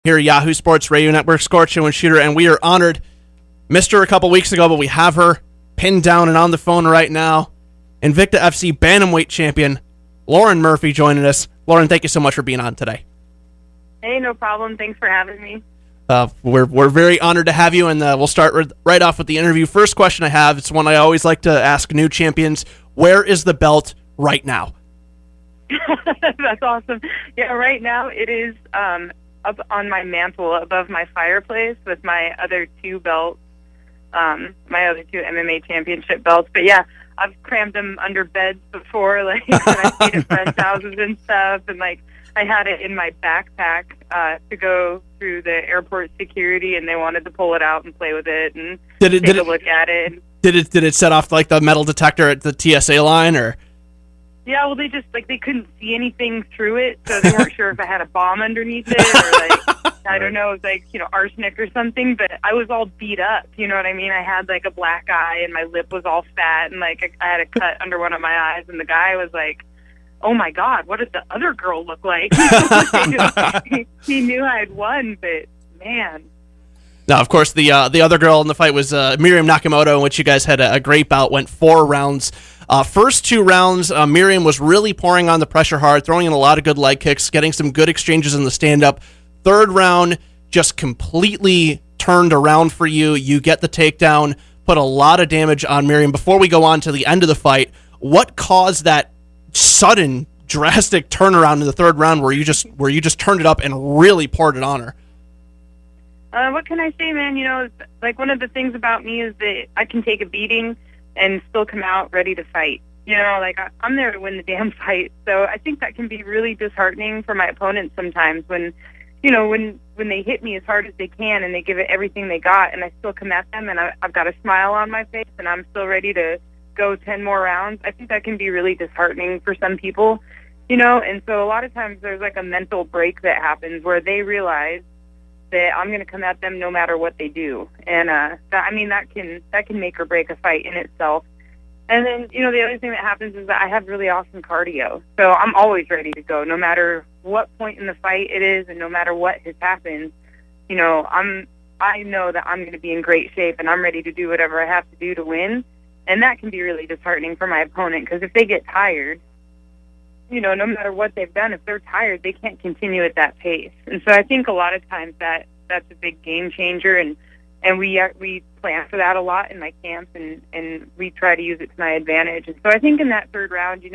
here at Yahoo Sports Radio Network, Scorcho and Shooter, and we are honored. Missed her a couple weeks ago, but we have her pinned down and on the phone right now. Invicta FC Bantamweight champion, Lauren Murphy, joining us. Lauren, thank you so much for being on today. Hey, no problem. Thanks for having me. We're very honored to have you, and we'll start right off with the interview. First question I have, it's one I always like to ask new champions. Where is the belt right now? That's awesome. Yeah, right now it is up on my mantle above my fireplace with my other two belts, my other two MMA championship belts. But yeah, I've crammed them under beds before, like when I stayed at friends' houses and stuff, and like I had it in my backpack to go through the airport security, and they wanted to pull it out and play with it and take a look at it. Did it set off like the metal detector at the TSA line, or? Yeah, well, they just, like, they couldn't see anything through it, so they weren't sure if I had a bomb underneath it, or, like, I don't know, it was, like, arsenic or something, but I was all beat up, you know what I mean? I had, like, a black eye, and my lip was all fat, and, like, I had a cut under one of my eyes, and the guy was like, oh, my God, what did the other girl look like? He knew I had won, but, man. Now, of course, the other girl in the fight was Mariam Nakamoto, in which you guys had a great bout, went 4 rounds. First 2 rounds, Mariam was really pouring on the pressure hard, throwing in a lot of good leg kicks, getting some good exchanges in the stand-up. Third round just completely turned around for you. You get the takedown, put a lot of damage on Mariam. Before we go on to the end of the fight, what caused that sudden, drastic turnaround in the third round where you just turned it up and really poured it on her? What can I say, man? Like, one of the things about me is that I can take a beating and still come out ready to fight. Like, I'm there to win the damn fight. So I think that can be really disheartening for my opponents sometimes when they hit me as hard as they can and they give it everything they got, and I still come at them and I've got a smile on my face and I'm still ready to go 10 more rounds. I think that can be really disheartening for some people, and so a lot of times there's like a mental break that happens where they realize that I'm going to come at them no matter what they do. And that can make or break a fight in itself. And then, the other thing that happens is that I have really awesome cardio. So I'm always ready to go, no matter what point in the fight it is and no matter what has happened. I know that I'm going to be in great shape and I'm ready to do whatever I have to do to win. And that can be really disheartening for my opponent, because if they get tired, no matter what they've done, if they're tired, they can't continue at that pace. And so I think a lot of times that's a big game changer, and we plan for that a lot in my camp, and we try to use it to my advantage. And so I think in that third round,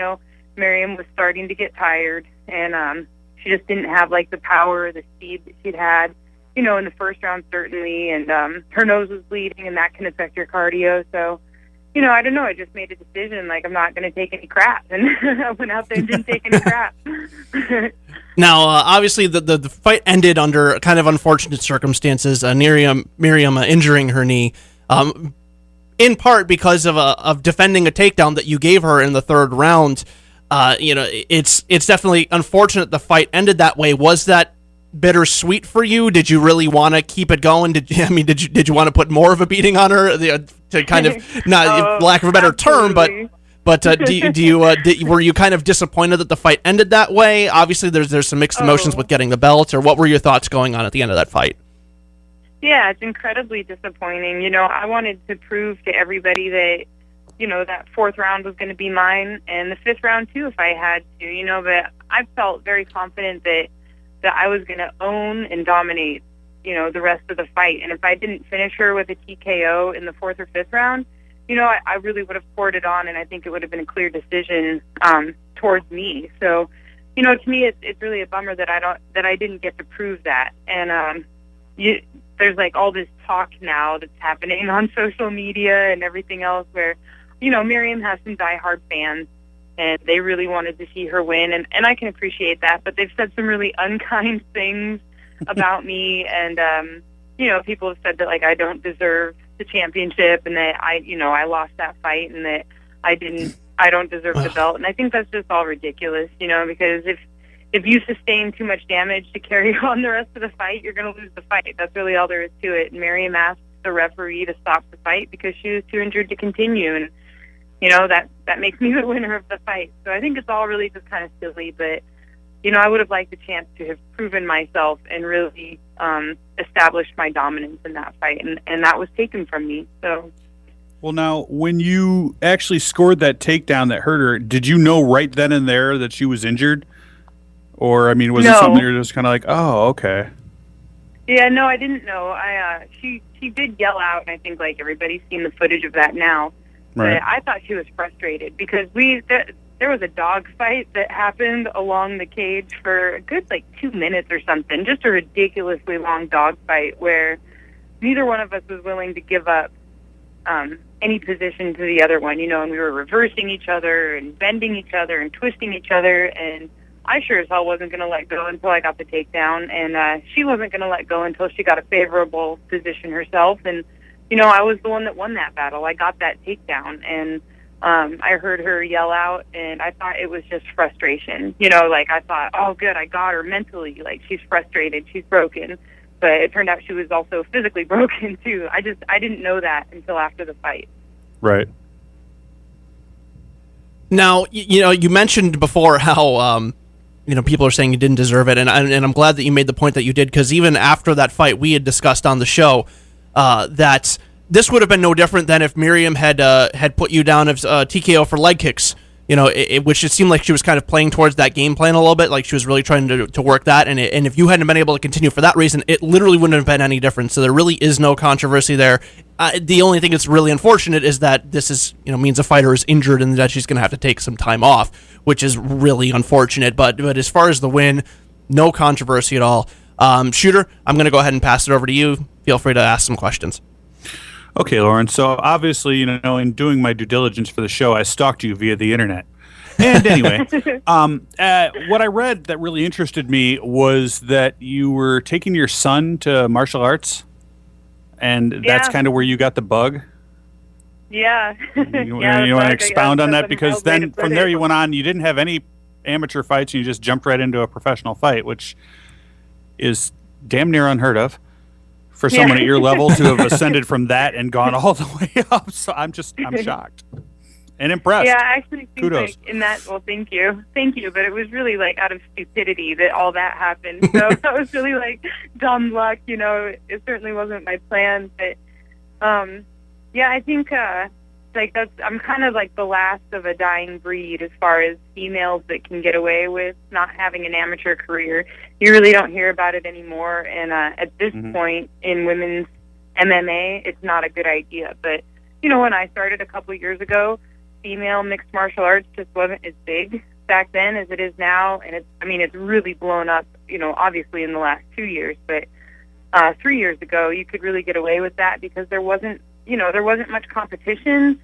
Mariam was starting to get tired, and she just didn't have like the power or the speed that she'd had, in the first round certainly, and her nose was bleeding, and that can affect your cardio. So I don't know, I just made a decision, like, I'm not going to take any crap, and I went out there and didn't take any crap. Now, obviously, the fight ended under kind of unfortunate circumstances, Mariam injuring her knee, in part because of defending a takedown that you gave her in the third round. It's definitely unfortunate the fight ended that way. Was that bittersweet for you? Did you really want to keep it going? Did you want to put more of a beating on her to kind of, not lack of a better absolutely. term, but were you kind of disappointed that the fight ended that way? Obviously, there's some mixed emotions with getting the belt, or what were your thoughts going on at the end of that fight? Yeah, it's incredibly disappointing. I wanted to prove to everybody that that fourth round was going to be mine, and the fifth round too if I had to. But I felt very confident that I was going to own and dominate, the rest of the fight. And if I didn't finish her with a TKO in the fourth or fifth round, I really would have poured it on, and I think it would have been a clear decision towards me. So, to me, it's really a bummer that I didn't get to prove that. And there's like all this talk now that's happening on social media and everything else where, Mariam has some diehard fans, and they really wanted to see her win, and I can appreciate that, but they've said some really unkind things about me, and people have said that like I don't deserve the championship, and that I lost that fight, and that I don't deserve the belt. And I think that's just all ridiculous, because if you sustain too much damage to carry on the rest of the fight, you're going to lose the fight. That's really all there is to it. And Mariam asked the referee to stop the fight because she was too injured to continue, and that makes me the winner of the fight. So I think it's all really just kind of silly, but I would have liked the chance to have proven myself and really established my dominance in that fight, and that was taken from me. So. Well, now, when you actually scored that takedown that hurt her, did you know right then and there that she was injured? Or, I mean, was it something you're just kind of like, oh, okay. Yeah, no, I didn't know. She did yell out, and I think like everybody's seen the footage of that now. Right. But I thought she was frustrated because there was a dog fight that happened along the cage for a good 2 minutes or something, just a ridiculously long dog fight where neither one of us was willing to give up any position to the other one, and we were reversing each other and bending each other and twisting each other, and I sure as hell wasn't going to let go until I got the takedown, and she wasn't going to let go until she got a favorable position herself, and, I was the one that won that battle. I got that takedown, and I heard her yell out, and I thought it was just frustration. I thought, oh, good, I got her mentally. She's frustrated, she's broken. But it turned out she was also physically broken, too. I didn't know that until after the fight. Right. Now, you mentioned before how, people are saying you didn't deserve it, and I'm glad that you made the point that you did, because even after that fight, we had discussed on the show that this would have been no different than if Mariam had put you down as TKO for leg kicks, which it seemed like she was kind of playing towards that game plan a little bit, like she was really trying to work that, and if you hadn't been able to continue for that reason, it literally wouldn't have been any different. So there really is no controversy there. The only thing that's really unfortunate is that this is means a fighter is injured and that she's going to have to take some time off, which is really unfortunate. But as far as the win, no controversy at all. Shooter, I'm going to go ahead and pass it over to you. Feel free to ask some questions. Okay, Lauren. So obviously, in doing my due diligence for the show, I stalked you via the internet. And anyway, what I read that really interested me was that you were taking your son to martial arts, and that's kind of where you got the bug. Yeah. You want to expound on that? Because then from there you went on, you didn't have any amateur fights, and you just jumped right into a professional fight, which is damn near unheard of for someone at your level to have ascended from that and gone all the way up. So I'm shocked and impressed. Yeah, I actually think kudos. well, thank you, but it was really out of stupidity that all that happened. So that was really dumb luck. It certainly wasn't my plan, but I think I'm kind of the last of a dying breed as far as females that can get away with not having an amateur career. You really don't hear about it anymore, and at this point in women's MMA, it's not a good idea. But when I started a couple of years ago, female mixed martial arts just wasn't as big back then as it is now, and it's really blown up. Obviously in the last 2 years, but 3 years ago, you could really get away with that because there wasn't much competition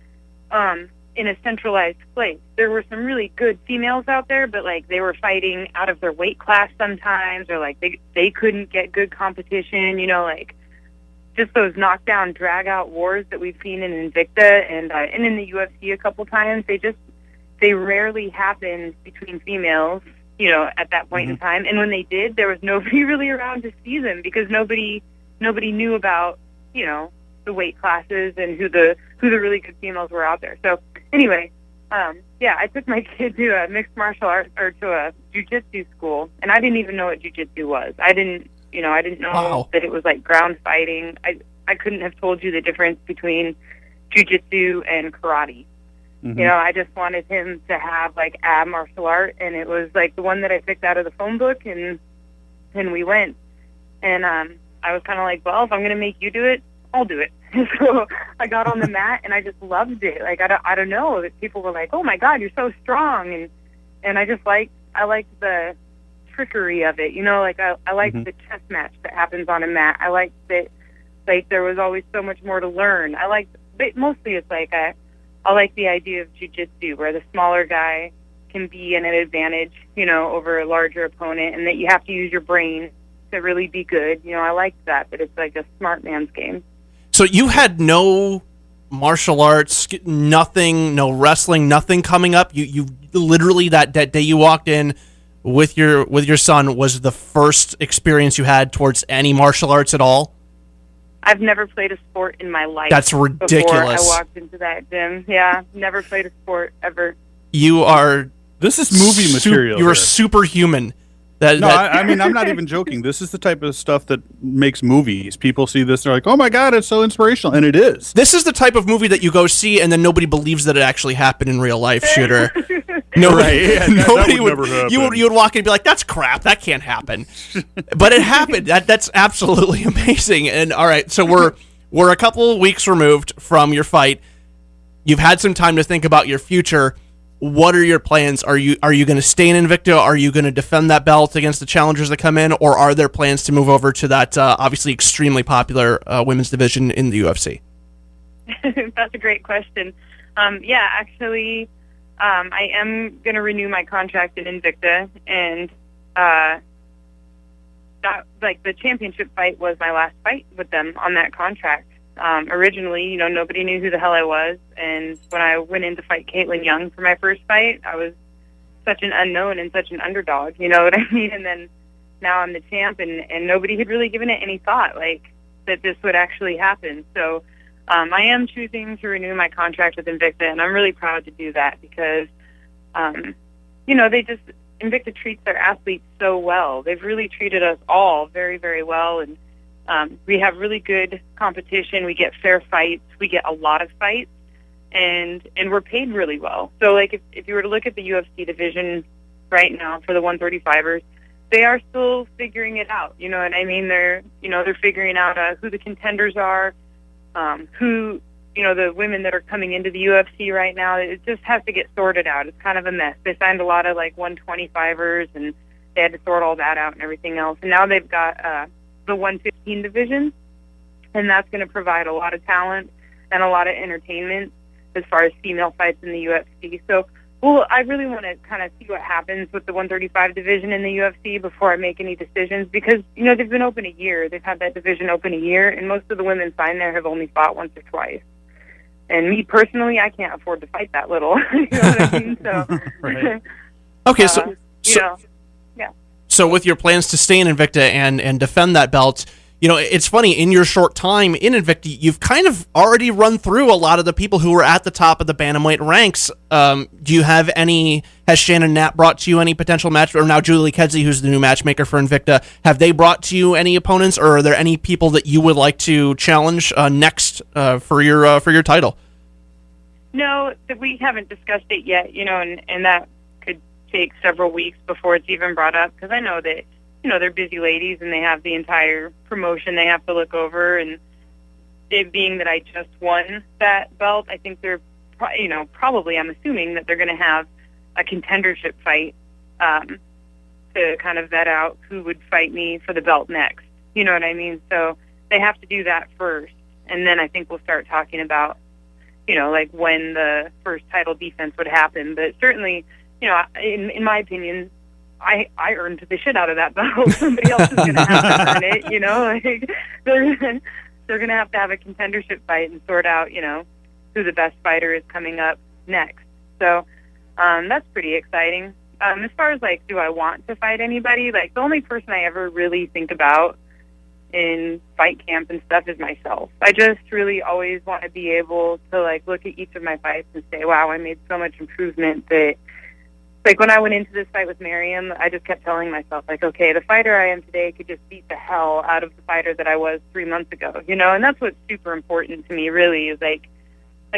in a centralized place. There were some really good females out there, but they were fighting out of their weight class sometimes, or they couldn't get good competition. Just those knockdown, drag-out wars that we've seen in Invicta and in the UFC a couple times. They rarely happened between females. At that point in time, and when they did, there was nobody really around to see them because nobody knew about the weight classes and who the really good females were out there. So anyway, I took my kid to a mixed martial arts or to a jiu-jitsu school, and I didn't even know what jiu-jitsu was. I didn't know that it was ground fighting. I couldn't have told you the difference between jiu-jitsu and karate. I just wanted him to have ab martial art, and it was the one that I picked out of the phone book, and we went. And I was kind of well, if I'm going to make you do it, I'll do it. So I got on the mat, and I just loved it. I don't know. People were like, oh my God, you're so strong, and I just liked the trickery of it. I liked the chess match that happens on a mat. I liked that there was always so much more to learn. But mostly it's I like the idea of jiu-jitsu where the smaller guy can be in an advantage, over a larger opponent, and that you have to use your brain to really be good. I like that it's a smart man's game. So you had no martial arts, nothing, no wrestling, nothing coming up. You literally that day you walked in with your son was the first experience you had towards any martial arts at all? I've never played a sport in my life. That's ridiculous. Before I walked into that gym. Yeah, never played a sport ever. You are... This is movie material. You are superhuman. I mean, I'm not even joking. This is the type of stuff that makes movies. People see this, they're like, "Oh my god, it's so inspirational," and it is. This is the type of movie that you go see, and then nobody believes that it actually happened in real life. Shooter. Nobody would. You would walk in and be like, "That's crap. That can't happen," but it happened. That's absolutely amazing. And all right, so we're a couple weeks removed from your fight. You've had some time to think about your future. What are your plans? Are you going to stay in Invicta? Are you going to defend that belt against the challengers that come in, or are there plans to move over to that obviously extremely popular women's division in the UFC? That's a great question. Actually, I am going to renew my contract in Invicta, and the championship fight was my last fight with them on that contract. Originally, nobody knew who the hell I was, and when I went in to fight Caitlin Young for my first fight, I was such an unknown and such an underdog, you know what I mean? And then now I'm the champ, and nobody had really given it any thought, that this would actually happen. So I am choosing to renew my contract with Invicta, and I'm really proud to do that because, Invicta treats their athletes so well. They've really treated us all very, very well, and we have really good competition. We get fair fights. We get a lot of fights, and we're paid really well. So, if you were to look at the UFC division right now for the 135ers, they are still figuring it out. You know what I mean? They're figuring out who the contenders are, who the women that are coming into the UFC right now. It just has to get sorted out. It's kind of a mess. They signed a lot of 125ers, and they had to sort all that out and everything else. And now they've got the 115 division, and that's going to provide a lot of talent and a lot of entertainment as far as female fights in the UFC. So, I really want to kind of see what happens with the 135 division in the UFC before I make any decisions because, they've been open a year. They've had that division open a year, and most of the women signed there have only fought once or twice. And me personally, I can't afford to fight that little. You know what I mean? So, right. Okay, So with your plans to stay in Invicta and defend that belt, it's funny, in your short time in Invicta, you've kind of already run through a lot of the people who were at the top of the bantamweight ranks. Do you have has Shannon Knapp brought to you any potential match, or now Julie Kedzie, who's the new matchmaker for Invicta, have they brought to you any opponents, or are there any people that you would like to challenge next for your title? No, we haven't discussed it yet, and that take several weeks before it's even brought up because I know that they're busy ladies and they have the entire promotion they have to look over, and it being that I just won that belt, I think they're probably I'm assuming that they're going to have a contendership fight to kind of vet out who would fight me for the belt next. You know what I mean? So they have to do that first, and then I think we'll start talking about when the first title defense would happen. But certainly, in my opinion, I earned the shit out of that belt. Somebody else is going to have to earn it, they're going to have a contendership fight and sort out, who the best fighter is coming up next. So that's pretty exciting. As far as, do I want to fight anybody? The only person I ever really think about in fight camp and stuff is myself. I just really always want to be able to, look at each of my fights and say, wow, I made so much improvement that when I went into this fight with Mariam, I just kept telling myself, okay, the fighter I am today could just beat the hell out of the fighter that I was 3 months ago, and that's what's super important to me, really, is,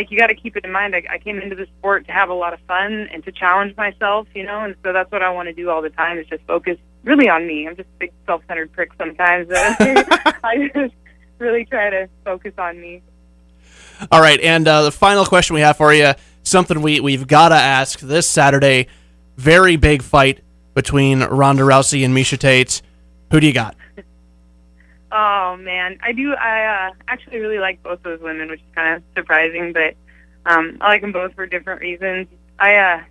you got to keep it in mind. I came into the sport to have a lot of fun and to challenge myself, and so that's what I want to do all the time is just focus really on me. I'm just a big self-centered prick sometimes. I just really try to focus on me. All right, and the final question we have for you, something we've got to ask this Saturday. Very big fight between Ronda Rousey and Miesha Tate. Who do you got? Oh, man. I do. I actually really like both those women, which is kind of surprising, but I like them both for different reasons. I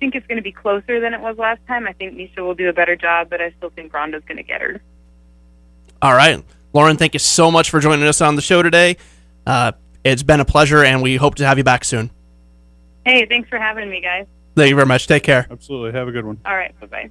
think it's going to be closer than it was last time. I think Miesha will do a better job, but I still think Ronda's going to get her. All right. Lauren, thank you so much for joining us on the show today. It's been a pleasure, and we hope to have you back soon. Hey, thanks for having me, guys. Thank you very much. Take care. Absolutely. Have a good one. All right. Bye-bye.